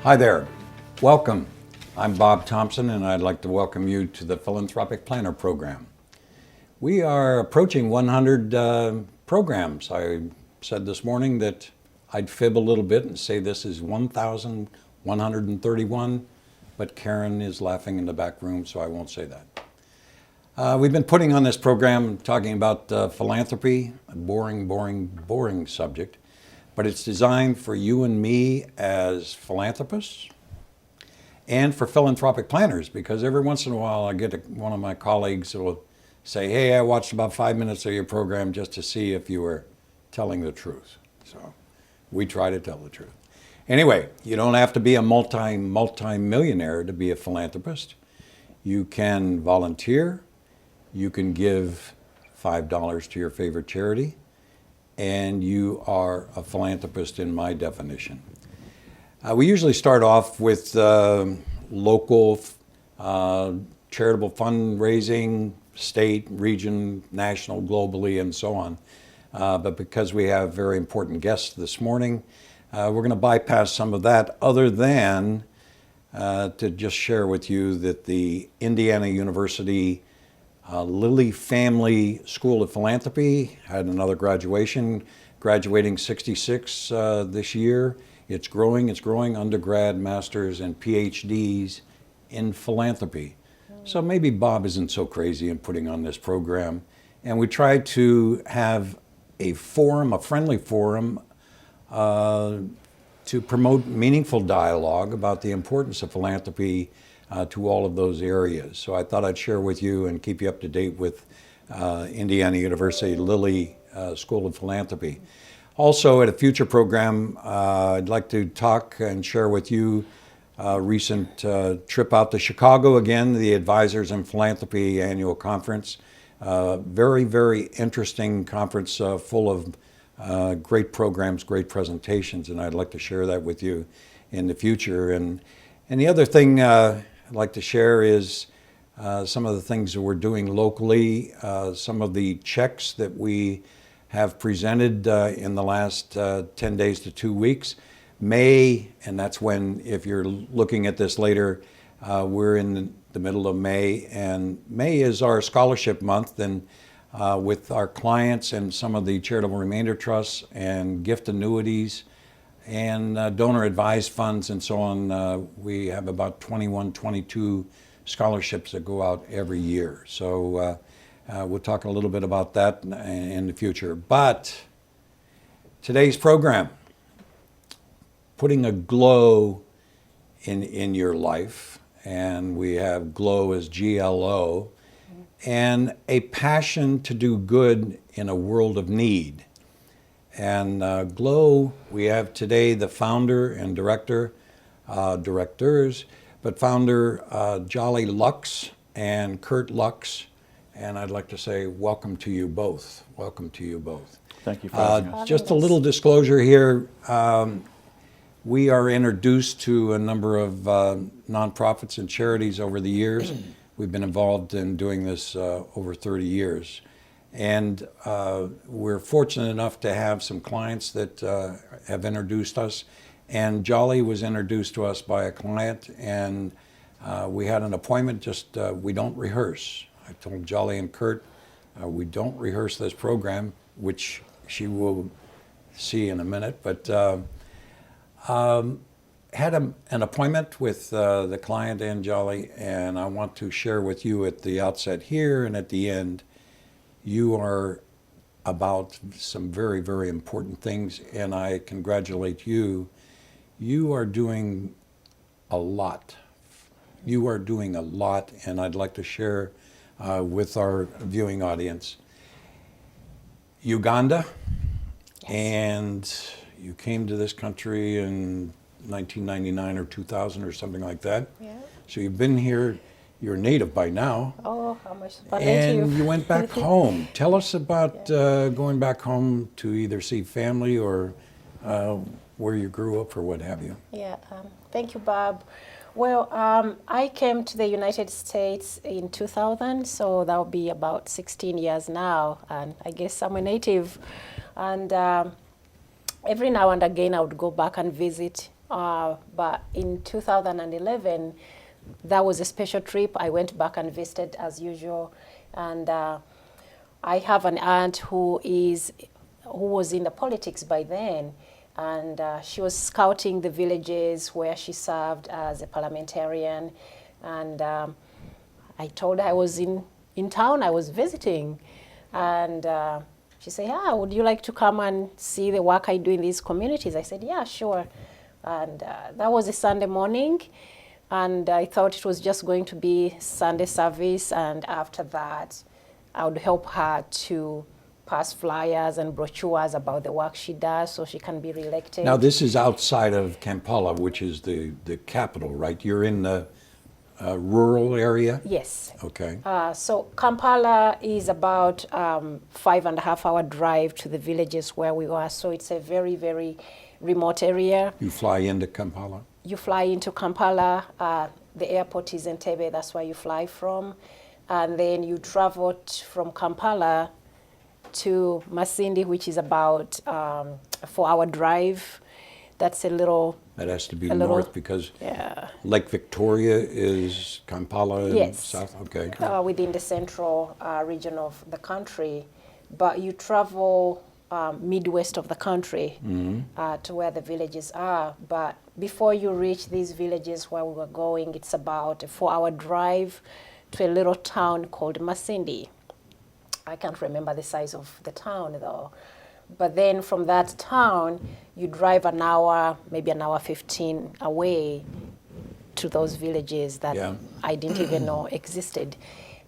Hi there. Welcome. I'm Bob Thompson, and I'd like to welcome you to the Philanthropic Planner Program. We are approaching 100 programs. I said this morning that I'd fib a little bit and say this is 1,131, but Karen is laughing in the back room, so I won't say that. We've been putting on this program talking about philanthropy, a boring subject, but it's designed for you and me as philanthropists and for philanthropic planners, because every once in a while I get one of my colleagues who will say, hey, I watched about 5 minutes of your program just to see if you were telling the truth. So we try to tell the truth. Anyway, you don't have to be a multi-millionaire to be a philanthropist. You can volunteer. You can give $5 to your favorite charity, and you are a philanthropist in my definition. We usually start off with local charitable fundraising, state, region, national, globally, and so on. But because we have very important guests this morning, we're going to bypass some of that, other than to just share with you that the Indiana University Lilly Family School of Philanthropy had another graduation, graduating 66 this year. It's growing, undergrad, masters, and PhDs in philanthropy. So maybe Bob isn't so crazy in putting on this program. And we try to have a forum, a friendly forum, to promote meaningful dialogue about the importance of philanthropy to all of those areas. So I thought I'd share with you and keep you up to date with Indiana University Lilly School of Philanthropy. Also, at a future program, I'd like to talk and share with you a recent trip out to Chicago again, the Advisors in Philanthropy Annual Conference. Very, very interesting conference full of great programs, great presentations, and I'd like to share that with you in the future. And the other thing I'd like to share is some of the things that we're doing locally, some of the checks that we have presented in the last 10 days to 2 weeks. May, and that's when, if you're looking at this later, we're in the middle of May, and May is our scholarship month, and with our clients and some of the charitable remainder trusts and gift annuities and donor advised funds and so on, we have about 21, 22 scholarships that go out every year. So we'll talk a little bit about that in the future. But today's program, putting a GLO in your life, and we have GLO as GLO, and a passion to do good in a world of need. And GLO, we have today the founder and directors, but founder Jolly Lux and Kurt Lux. And I'd like to say welcome to you both. Welcome to you both. Thank you for having us. Just a little disclosure here. We are introduced to a number of nonprofits and charities over the years. We've been involved in doing this over 30 years. And we're fortunate enough to have some clients that have introduced us. And Jolly was introduced to us by a client, and we had an appointment. Just we don't rehearse. I told Jolly and Kurt, we don't rehearse this program, which she will see in a minute, but had an appointment with the client and Jolly, and I want to share with you at the outset here and at the end, you are about some very, very important things, and I congratulate you. You are doing a lot. You are doing a lot, and I'd like to share with our viewing audience. Uganda, yes. And you came to this country in 1999 or 2000 or something like that. Yeah. So you've been here, you're native by now. Oh, how much fun. And you went back home. Tell us about going back home to either see family or where you grew up or what have you. Yeah, thank you, Bob. Well, I came to the United States in 2000, so that'll be about 16 years now, and I guess I'm a native. And every now and again I would go back and visit but in 2011, that was a special trip. I went back and visited as usual, and I have an aunt who was in the politics by then, and she was scouting the villages where she served as a parliamentarian, and I told her I was in town, I was visiting, and she said, "Yeah, would you like to come and see the work I do in these communities?" I said, "Yeah, sure." And that was a Sunday morning, and I thought it was just going to be Sunday service, and after that, I would help her to pass flyers and brochures about the work she does so she can be reelected. Now, this is outside of Kampala, which is the capital, right? You're in the rural area? Yes. Okay. So Kampala is about 5.5 hour drive to the villages where we are. So it's a very, very remote area. You fly into Kampala? You fly into Kampala. The airport is Entebbe. That's where you fly from. And then you travel from Kampala to Masindi, which is about a 4-hour drive. That's a little... That has to be north because yeah. Lake Victoria is Kampala in Yes. south? Okay. Within the central region of the country. But you travel midwest of the country to where the villages are. But before you reach these villages where we were going, it's about a 4-hour drive to a little town called Masindi. I can't remember the size of the town though. But then from that town, you drive an hour, maybe an hour 15 away to those villages that I didn't even know existed.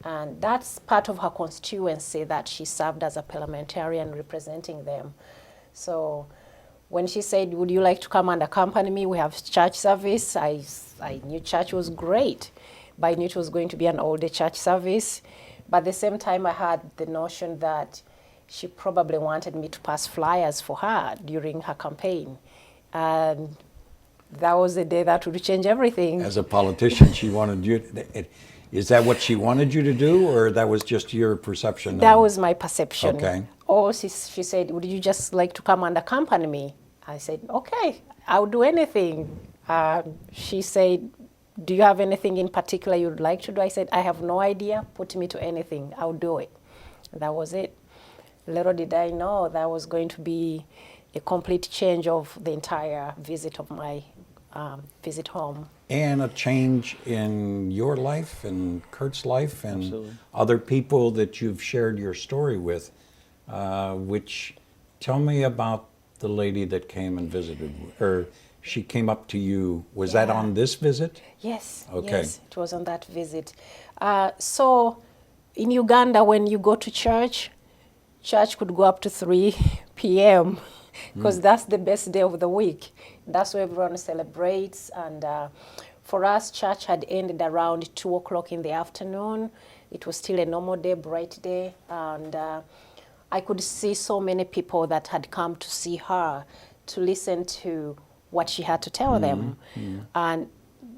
And that's part of her constituency that she served as a parliamentarian representing them. So when she said, "Would you like to come and accompany me? We have church service." I knew church was great, but I knew it was going to be an all-day church service. But at the same time, I had the notion that she probably wanted me to pass flyers for her during her campaign. And that was the day that would change everything. As a politician, she wanted you to, is that what she wanted you to do, or that was just your perception? That was my perception. Okay. Or she said, "Would you just like to come and accompany me?" I said, "Okay, I'll do anything." She said, "Do you have anything in particular you'd like to do?" I said, "I have no idea. Put me to anything. I'll do it." And that was it. Little did I know that was going to be a complete change of the entire visit of my visit home. And a change in your life and Kurt's life and Absolutely. other people that you've shared your story with, which tell me about the lady that came and visited, or she came up to you. Was that on this visit? Yes, Okay. yes, it was on that visit. So in Uganda, when you go to church could go up to 3 p.m. because that's the best day of the week. That's where everyone celebrates. And for us, church had ended around 2 o'clock in the afternoon. It was still a normal day, bright day. And I could see so many people that had come to see her, to listen to what she had to tell them. And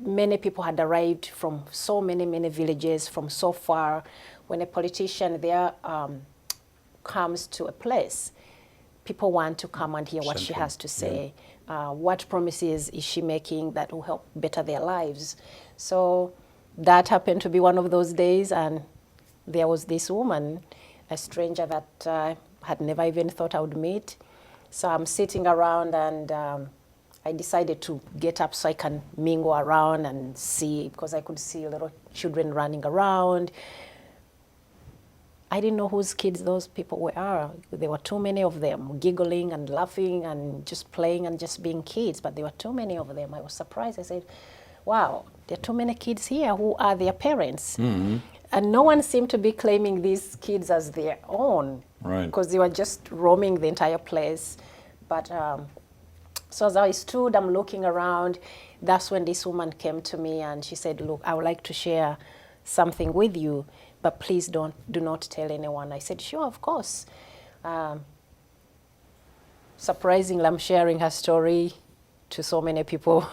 many people had arrived from so many villages, from so far. When a politician there comes to a place, people want to come and hear what she has to say. What promises is she making that will help better their lives? So that happened to be one of those days, and there was this woman, a stranger that I had never even thought I would meet. So I'm sitting around, and I decided to get up so I can mingle around and see, because I could see little children running around. I didn't know whose kids those people were. There were too many of them, giggling and laughing and just playing and just being kids, but there were too many of them. I was surprised. I said, "Wow, there are too many kids here. Who are their parents?" And no one seemed to be claiming these kids as their own, Right. because they were just roaming the entire place. But so as I stood, I'm looking around, that's when this woman came to me and she said, "Look, I would like to share something with you, but please do not tell anyone." I said, "Sure, of course." Surprisingly, I'm sharing her story to so many people,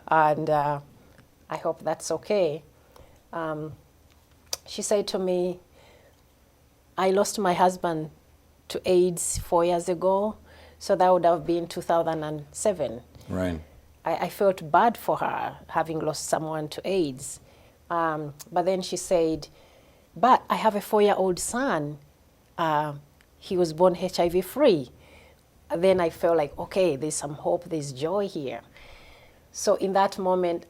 and I hope that's okay. She said to me, "I lost my husband to AIDS 4 years ago, so that would have been 2007. Right. I felt bad for her having lost someone to AIDS. But then she said, but I have a 4-year-old son. He was born HIV free. Then I felt like, okay, there's some hope, there's joy here. So in that moment,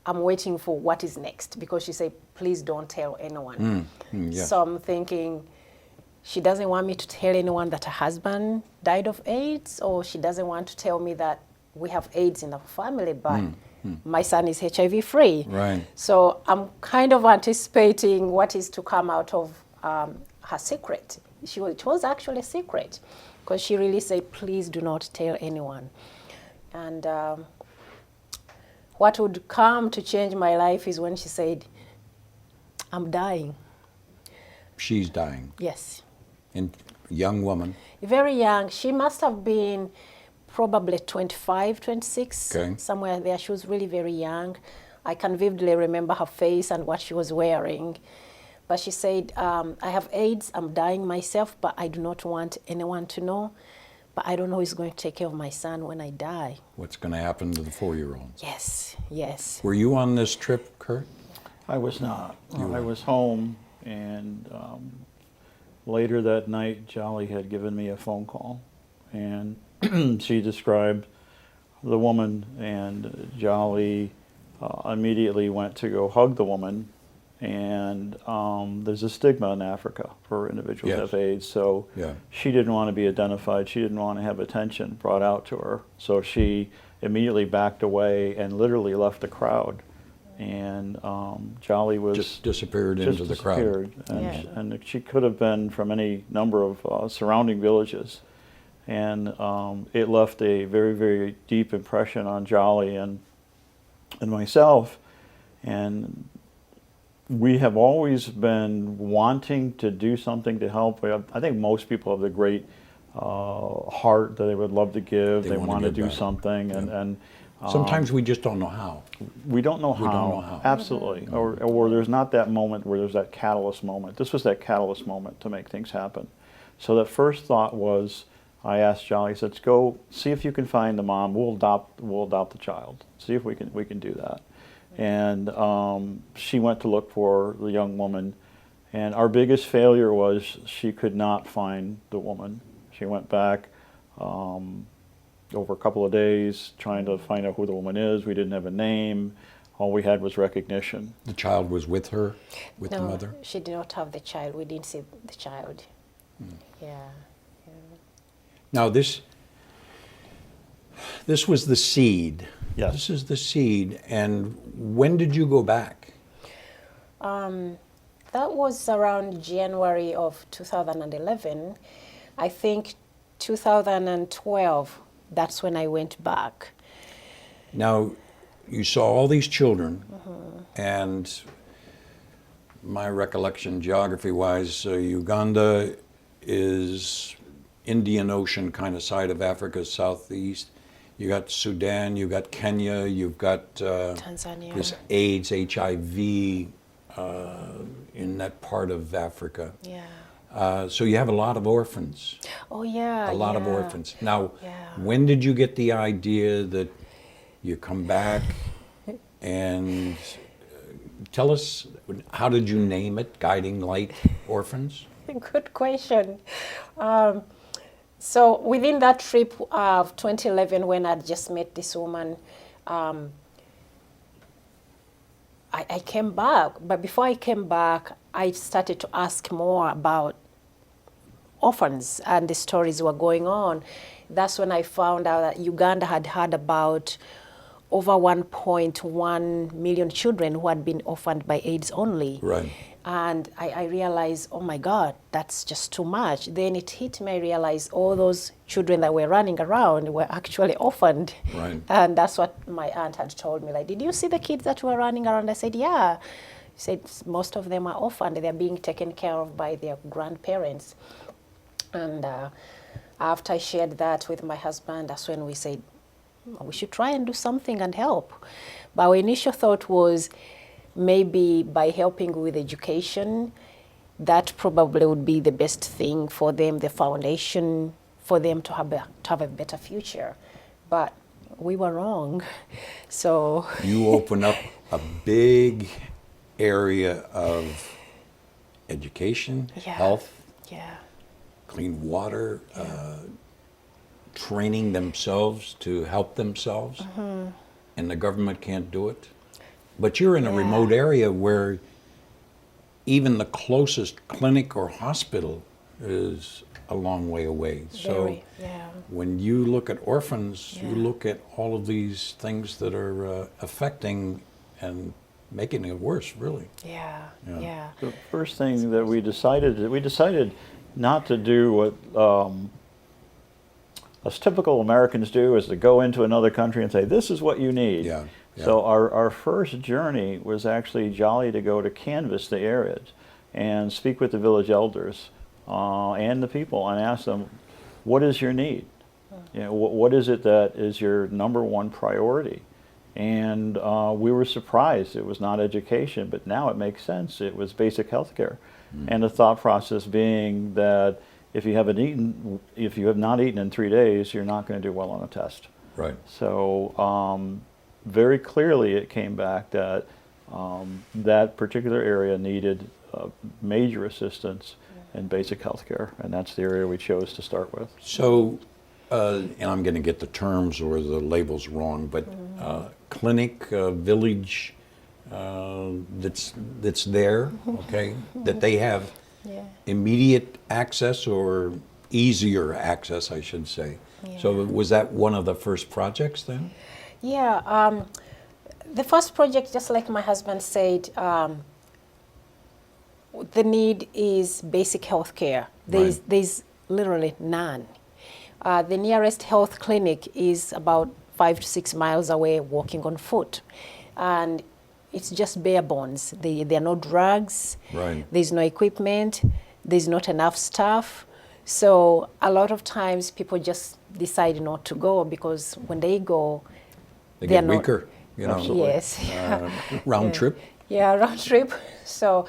I'm waiting for what is next, because she said, please don't tell anyone. Yeah. So I'm thinking, she doesn't want me to tell anyone that her husband died of AIDS, or she doesn't want to tell me that we have AIDS in our family, but my son is HIV free. Right. So I'm kind of anticipating what is to come out of her secret. It was actually a secret, because she really said, please do not tell anyone. And what would come to change my life is when she said, I'm dying. She's dying. Yes. And young woman. Very young. She must have been probably 25, 26, Okay. somewhere there. She was really very young. I can vividly remember her face and what she was wearing. But she said, I have AIDS, I'm dying myself, but I do not want anyone to know. But I don't know who's going to take care of my son when I die. What's going to happen to the 4-year-old? Yes, yes. Were you on this trip, Kurt? I was not. I was home, and later that night, Jolly had given me a phone call, and she described the woman, and Jolly immediately went to go hug the woman. And there's a stigma in Africa for individuals Yes. who have AIDS, so Yeah. she didn't want to be identified. She didn't want to have attention brought out to her. So she immediately backed away and literally left the crowd. And Jolly was Just disappeared into the crowd. disappeared. And, Yeah. and she could have been from any number of surrounding villages. And it left a very, very deep impression on Jolly and myself. And we have always been wanting to do something to help. I think most people have the great heart that they would love to give. They They wanna want to give do back. something, and Sometimes we just don't know how. we don't know how. We don't know how. Absolutely. Or there's not that moment where there's that catalyst moment. This was that catalyst moment to make things happen. So that first thought was, I asked Jolly, I said, let's go see if you can find the mom. We'll adopt the child. See if we can do that. And she went to look for the young woman, and our biggest failure was she could not find the woman. She went back over a couple of days trying to find out who the woman is. We didn't have a name. All we had was recognition. The child was with her, with the No, mother? she did not have the child. We didn't see the child. Yeah. Now this was the seed. Yes. This is the seed. And when did you go back? That was around January of 2011. I think 2012, that's when I went back. Now, you saw all these children, and my recollection, geography-wise, Uganda is Indian Ocean kind of side of Africa, southeast. You got Sudan, you got Kenya, you've got Tanzania. this AIDS, HIV in that part of Africa. Yeah. So you have a lot of orphans, Oh, yeah. a lot of yeah. orphans. Now, Yeah. when did you get the idea that you come back and tell us, how did you name it, Guiding Light Orphans? Good question. So within that trip of 2011, when I'd just met this woman, I came back. But before I came back, I started to ask more about orphans and the stories were going on. That's when I found out that Uganda had had about over 1.1 million children who had been orphaned by AIDS only. Right. And I realized, oh my God, that's just too much. Then it hit me, I realized all those children that were running around were actually orphaned. Right. And that's what my aunt had told me. Like, did you see the kids that were running around? I said, yeah. She said, most of them are orphaned. They're being taken care of by their grandparents. And after I shared that with my husband, that's when we said, we should try and do something and help. But our initial thought was, maybe by helping with education, that probably would be the best thing for them, the foundation for them to have a better future. But we were wrong. So You open up a big area of education, yeah, health, yeah, clean water, training themselves to help themselves, and the government can't do it. But you're in a Yeah. remote area where even the closest clinic or hospital is a long way away. So very, yeah, when you look at orphans, you Yeah. look at all of these things that are affecting and making it worse, really. yeah, Yeah. yeah, The first thing that we decided not to do what us typical Americans do, is to go into another country and say, this is what you need. Yeah, yeah. So our first journey was actually jolly to go to canvass the areas and speak with the village elders and the people and ask them, what is your need? You know, what is it that is your number one priority? And we were surprised it was not education, but now it makes sense. It was basic health care. And the thought process being that if you have not eaten in 3 days, you're not going to do well on a test. Right. So very clearly it came back that that particular area needed major assistance in basic health care, and that's the area we chose to start with. So, and I'm going to get the terms or the labels wrong, but clinic, village that's there, okay, that they have yeah. immediate access or easier access, I should say. So was that one of the first projects then? Yeah, the first project, just like my husband said, the need is basic health care. There's literally none. The nearest health clinic is about 5 to 6 miles away, walking on foot. And it's just bare bones. There are no drugs. Right. There's no equipment. There's not enough staff. So a lot of times people just decide not to go, because when they go, They they're get not- weaker, you know. Absolutely. Yes. Round Yeah. trip. Yeah, round trip. So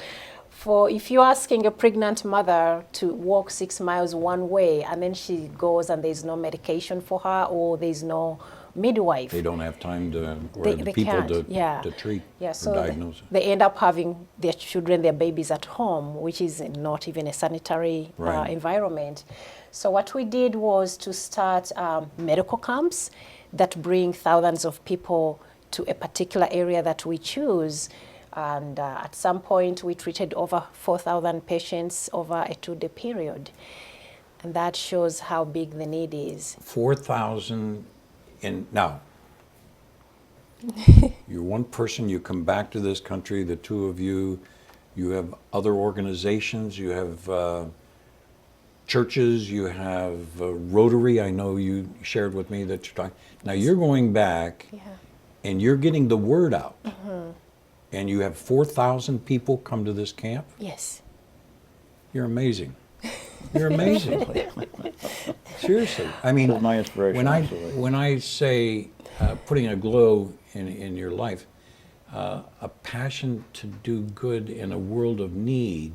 if you're asking a pregnant mother to walk 6 miles one way, and then she goes and there's no medication for her, or there's no midwife. They don't have time to, or They the people can't, yeah. to treat Yeah, or so diagnose it. they end up having their children, their babies at home, which is not even a sanitary Right. environment. So what we did was to start medical camps that bring thousands of people to a particular area that we choose. And at some point, we treated over 4,000 patients over a 2-day period. And that shows how big the need is. 4,000 in, now, you're one person, you come back to this country, the two of you have other organizations, you have churches, you have Rotary, I know you shared with me that you're talking. Now you're going back Yeah. and you're getting the word out. And you have 4,000 people come to this camp? Yes. You're amazing. You're amazing. Seriously. I mean, This is my inspiration, absolutely. when I say putting a glow in your life, a passion to do good in a world of need,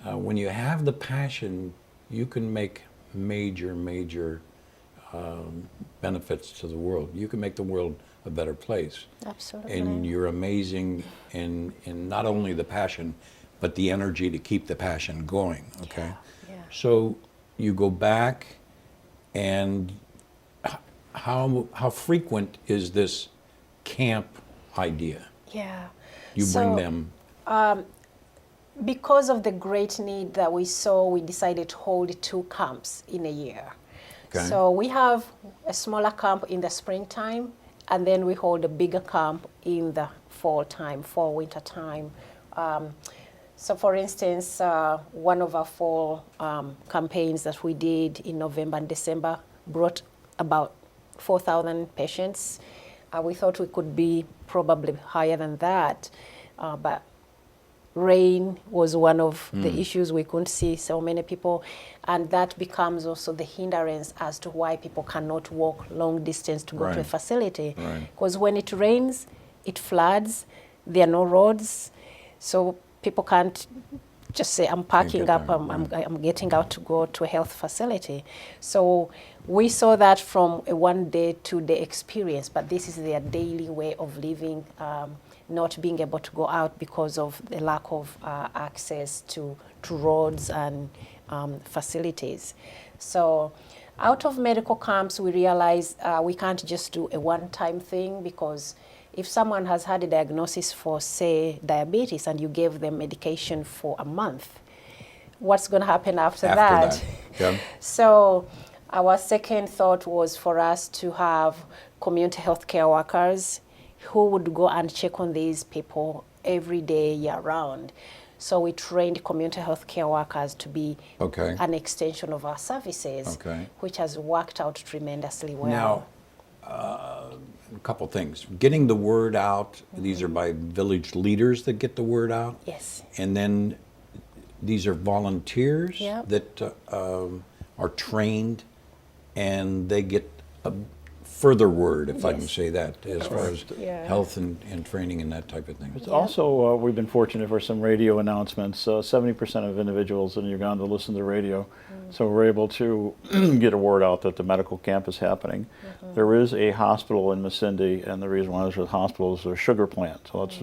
when you have the passion, you can make major benefits to the world. You can make the world a better place. Absolutely. And you're amazing in not only the passion, but the energy to keep the passion going, okay? Yeah. So you go back, and how frequent is this camp idea? Yeah. You So, bring them, because of the great need that we saw, we decided to hold 2 camps in a year. Okay. So we have a smaller camp in the springtime, and then we hold a bigger camp in the fall, winter time. So for instance, one of our fall campaigns that we did in November and December brought about 4,000 patients. We thought we could be probably higher than that, but rain was one of the issues. We couldn't see so many people, and that becomes also the hindrance as to why people cannot walk long distance to go to a Right. facility. Right. Because when it rains, it floods, there are no roads, so people can't just say I'm packing get up, there, I'm getting out to go to a health facility. So we saw that from a 1 day, 2 day experience, but this is their daily way of living, not being able to go out because of the lack of access to roads and facilities. So out of medical camps, we realized we can't just do a one-time thing, because if someone has had a diagnosis for, say, diabetes, and you gave them medication for a month, what's going to happen after that? Yeah. So our second thought was for us to have community health care workers who would go and check on these people every day, year round. So we trained community health care workers to be Okay. an extension of our services, Okay. which has worked out tremendously well. Now, a couple things. Getting the word out, these are by village leaders that get the word out. Yes. And then these are volunteers Yep. that are trained, and they get a further word, if I can Yes. say that, as far as Yeah. health and training and that type of thing. It's also, we've been fortunate for some radio announcements. 70% of individuals in Uganda listen to the radio, so we're able to get a word out that the medical camp is happening. There is a hospital in Masindi, and the reason why there's a hospital is a sugar plant, so it's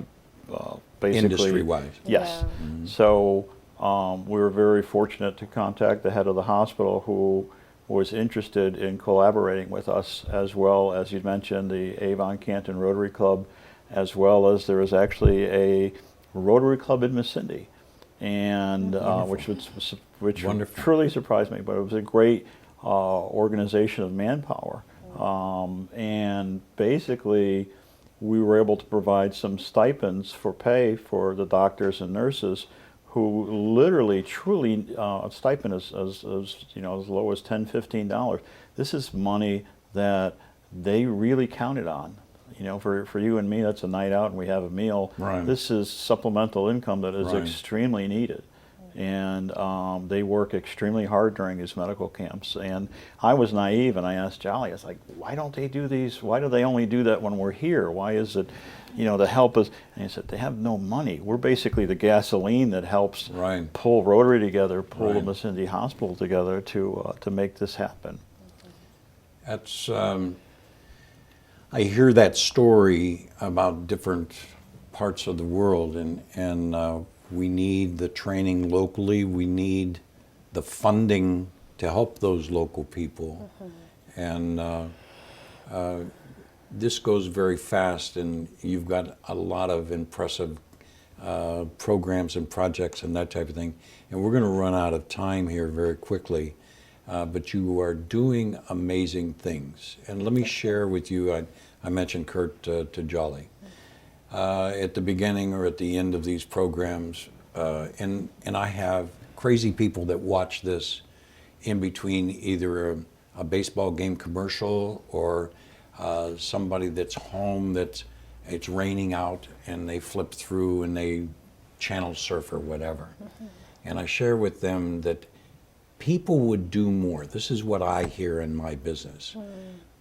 basically... Industry-wise. Yes. Yeah. So we were very fortunate to contact the head of the hospital, who was interested in collaborating with us, as well as you mentioned the Avon Canton Rotary Club, as well as there is actually a Rotary Club in Masindi, and which Wonderful. truly surprised me. But it was a great organization of manpower, and basically we were able to provide some stipends for pay for the doctors and nurses, who literally, truly, a stipend is as low as $10, $15. This is money that they really counted on. For you and me, that's a night out and we have a meal. Right. This is supplemental income that is Right. extremely needed. And they work extremely hard during these medical camps. And I was naive, and I asked Jolly, I was like, why don't they do these? Why do they only do that when we're here? Why is it, the help is, and he said, they have no money. We're basically the gasoline that helps Right. pull Rotary together, pull Right. the Masindi Hospital together to make this happen. That's, I hear that story about different parts of the world, and we need the training locally. We need the funding to help those local people. And this goes very fast, and you've got a lot of impressive programs and projects and that type of thing. And we're going to run out of time here very quickly. But you are doing amazing things. And let me share with you, I mentioned Kurt to Jolly. At the beginning or at the end of these programs, and I have crazy people that watch this in between either a baseball game commercial or somebody that's home it's raining out and they flip through and they channel surf or whatever. And I share with them that people would do more. This is what I hear in my business.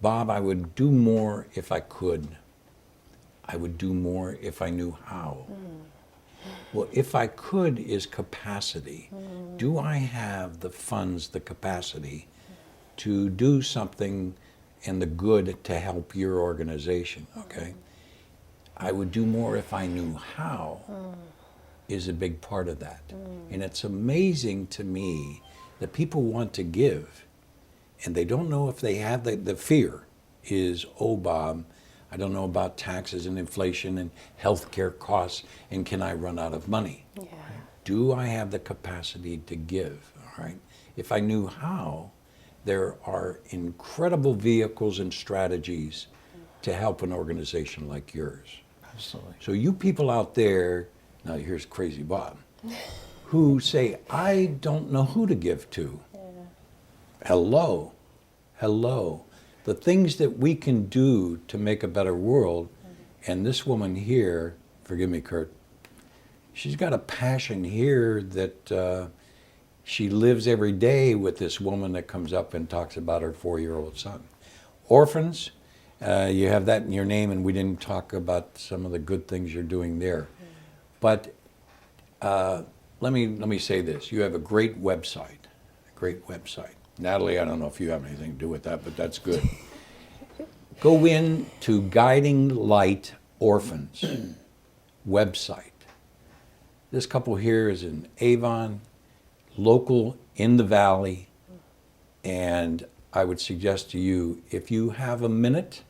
Bob, I would do more if I could. I would do more if I knew how. Well, if I could is capacity. Do I have the funds, the capacity to do something and the good to help your organization, okay? I would do more if I knew how is a big part of that. And it's amazing to me that people want to give and they don't know if they have the fear is, oh, Bob, I don't know about taxes and inflation and healthcare costs, and can I run out of money? Yeah. Do I have the capacity to give? All right. If I knew how, there are incredible vehicles and strategies to help an organization like yours. Absolutely. So you people out there, now here's Crazy Bob, who say, I don't know who to give to. Hello. The things that we can do to make a better world, and this woman here, forgive me, Kurt, she's got a passion here that she lives every day with this woman that comes up and talks about her 4-year-old son. Orphans, you have that in your name, and we didn't talk about some of the good things you're doing there. But let me say this. You have a great website, Natalie, I don't know if you have anything to do with that, but that's good. Go in to Guiding Light Orphans website. This couple here is in Avon, local in the Valley, and I would suggest to you, if you have a minute,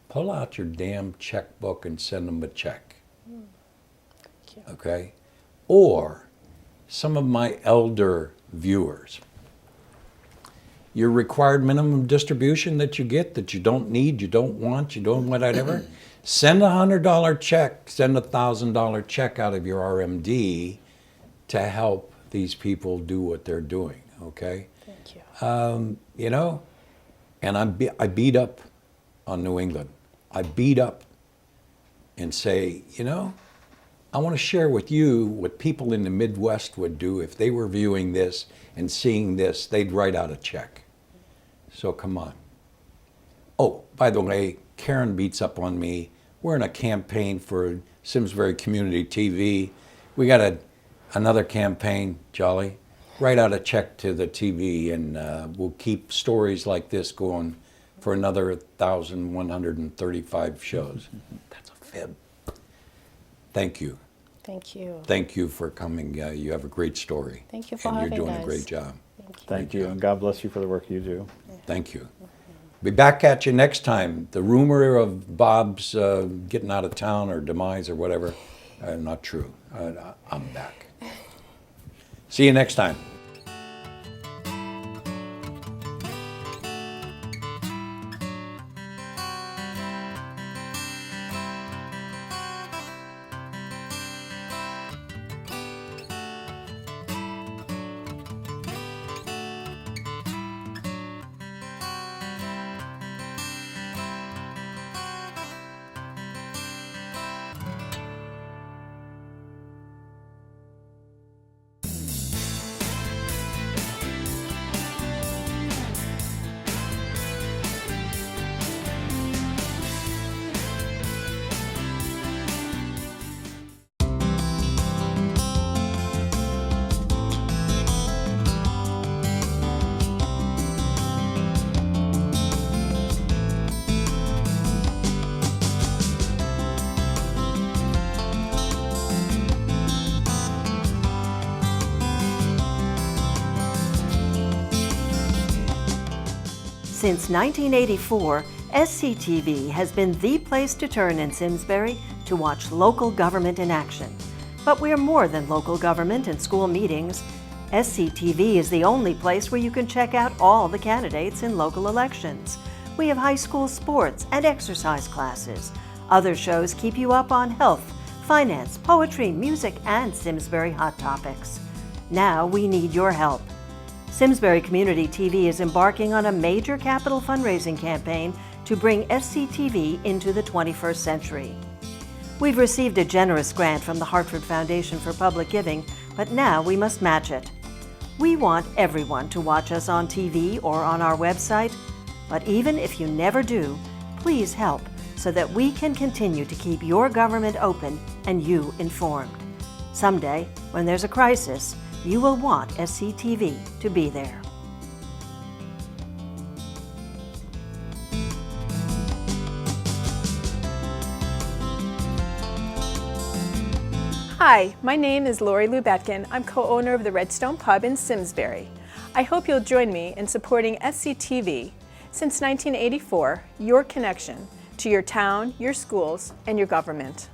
pull out your damn checkbook and send them a check. Okay? Or some of my elder viewers, your required minimum distribution that you get that you don't need, you don't want, you don't whatever, send $100 check, send $1,000 check out of your RMD to help these people do what they're doing, okay? Thank you. You know, and I beat up on New England. I beat up and say, you know, I want to share with you what people in the Midwest would do if they were viewing this and seeing this, they'd write out a check. So come on. Oh, by the way, Karen beats up on me. We're in a campaign for Simsbury Community TV. We got another campaign, Jolly. Write out a check to the TV and we'll keep stories like this going for another 1,135 shows. That's a fib. Thank you. Thank you. Thank you for coming. You have a great story. Thank you for and having you're doing us. a great job. Thank you, and God bless you for the work you do. Thank you. Be back at you next time. The rumor of Bob's getting out of town or demise or whatever, not true. I'm back. See you next time. Since 1984, SCTV has been the place to turn in Simsbury to watch local government in action. But we're more than local government and school meetings. SCTV is the only place where you can check out all the candidates in local elections. We have high school sports and exercise classes. Other shows keep you up on health, finance, poetry, music, and Simsbury hot topics. Now we need your help. Simsbury Community TV is embarking on a major capital fundraising campaign to bring SCTV into the 21st century. We've received a generous grant from the Hartford Foundation for Public Giving, but now we must match it. We want everyone to watch us on TV or on our website, but even if you never do, please help so that we can continue to keep your government open and you informed. Someday, when there's a crisis, you will want SCTV to be there. Hi, my name is Lori Lubetkin. I'm co-owner of the Redstone Pub in Simsbury. I hope you'll join me in supporting SCTV. Since 1984, your connection to your town, your schools, and your government.